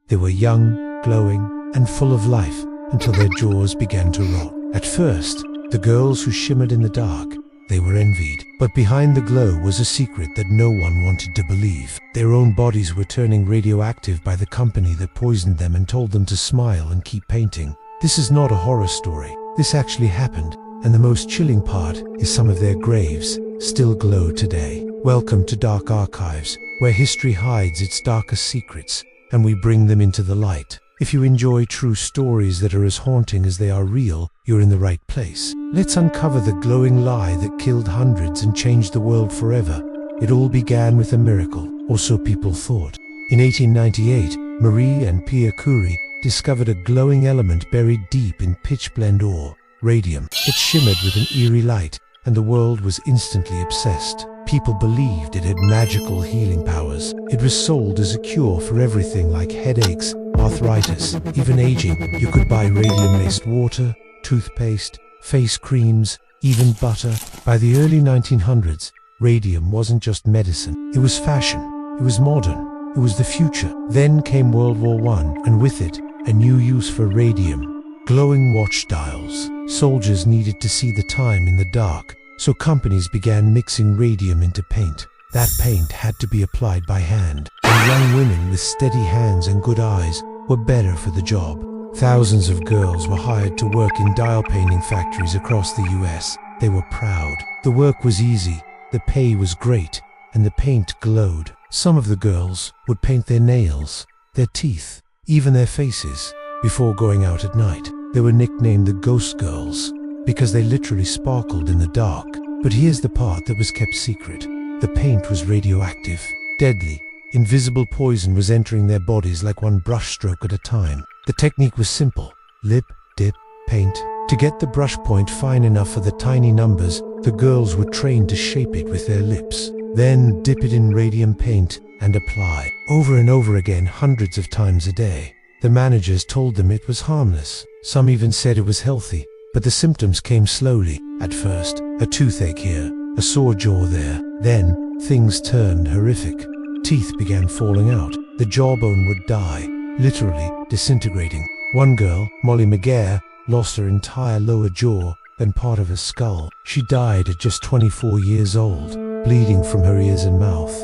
They were young, glowing, and full of life until their jaws began to rot. At first, the girls who shimmered in the dark, they were envied. But behind the glow was a secret that no one wanted to believe. Their own bodies were turning radioactive by the company that poisoned them and told them to smile and keep painting. This is not a horror story. This actually happened, and the most chilling part is some of their graves still glow today. Welcome to Dark Archives, where history hides its darkest secrets, and we bring them into the light. If you enjoy true stories that are as haunting as they are real, you're in the right place. Let's uncover the glowing lie that killed hundreds and changed the world forever. It all began with a miracle, or so people thought. In 1898, Marie and Pierre Curie discovered a glowing element buried deep in pitch-blende ore, radium. It shimmered with an eerie light, and the world was instantly obsessed. People believed it had magical healing powers. It was sold as a cure for everything like headaches, arthritis, even aging. You could buy radium-laced water, toothpaste, face creams, even butter. By the early 1900s, radium wasn't just medicine. It was fashion. It was modern. It was the future. Then came World War I, and with it, a new use for radium. Glowing watch dials. Soldiers needed to see the time in the dark, so companies began mixing radium into paint. That paint had to be applied by hand, and young women with steady hands and good eyes were better for the job. Thousands of girls were hired to work in dial painting factories across the US. They were proud. The work was easy, the pay was great, and the paint glowed. Some of the girls would paint their nails, their teeth, even their faces, before going out at night. They were nicknamed the Ghost Girls, because they literally sparkled in the dark. But here's the part that was kept secret. The paint was radioactive, deadly. Invisible poison was entering their bodies like one brushstroke at a time. The technique was simple: lip, dip, paint. To get the brush point fine enough for the tiny numbers, the girls were trained to shape it with their lips. Then dip it in radium paint and apply. Over and over again, hundreds of times a day. The managers told them it was harmless. Some even said it was healthy. But the symptoms came slowly. At first, a toothache here, a sore jaw there. Then, things turned horrific. Teeth began falling out. The jawbone would die, literally disintegrating. One girl, Molly McGare, lost her entire lower jaw and part of her skull. She died at just 24 years old, bleeding from her ears and mouth.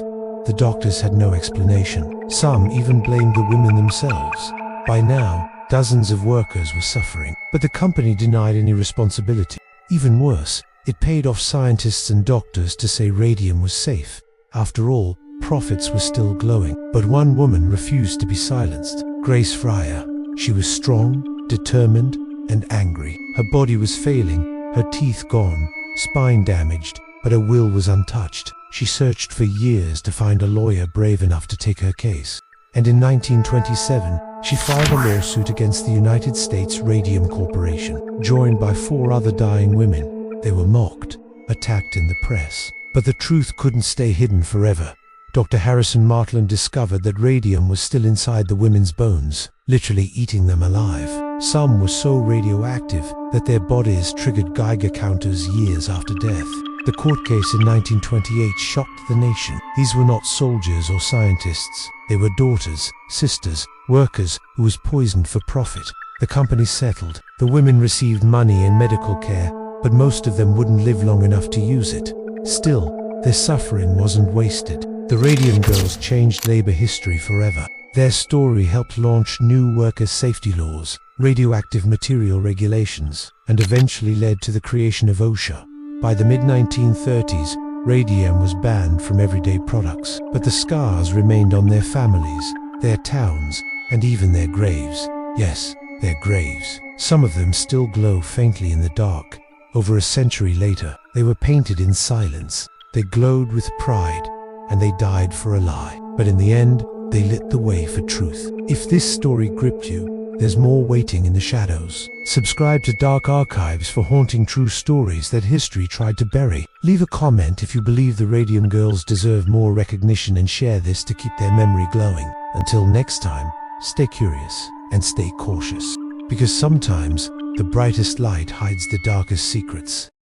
The doctors had no explanation. Some even blamed the women themselves. By now, dozens of workers were suffering, but the company denied any responsibility. Even worse, it paid off scientists and doctors to say radium was safe. After all, profits were still glowing. But one woman refused to be silenced: Grace Fryer. She was strong, determined, and angry. Her body was failing, her teeth gone, spine damaged, but her will was untouched. She searched for years to find a lawyer brave enough to take her case. And in 1927, she filed a lawsuit against the United States Radium Corporation, joined by 4 other dying women. They were mocked, attacked in the press. But the truth couldn't stay hidden forever. Dr. Harrison Martland discovered that radium was still inside the women's bones, literally eating them alive. Some were so radioactive that their bodies triggered Geiger counters years after death. The court case in 1928 shocked the nation. These were not soldiers or scientists. They were daughters, sisters, workers who was poisoned for profit. The company settled. The women received money and medical care, but most of them wouldn't live long enough to use it. Still, their suffering wasn't wasted. The Radium Girls changed labor history forever. Their story helped launch new workers' safety laws, radioactive material regulations, and eventually led to the creation of OSHA. By the mid-1930s, radium was banned from everyday products, but the scars remained on their families, their towns, and even their graves. Yes, their graves. Some of them still glow faintly in the dark. Over a century later, they were painted in silence. They glowed with pride, and they died for a lie. But in the end, they lit the way for truth. If this story gripped you, there's more waiting in the shadows. Subscribe to Dark Archives for haunting true stories that history tried to bury. Leave a comment if you believe the Radium Girls deserve more recognition, and share this to keep their memory glowing. Until next time, stay curious and stay cautious, because sometimes the brightest light hides the darkest secrets.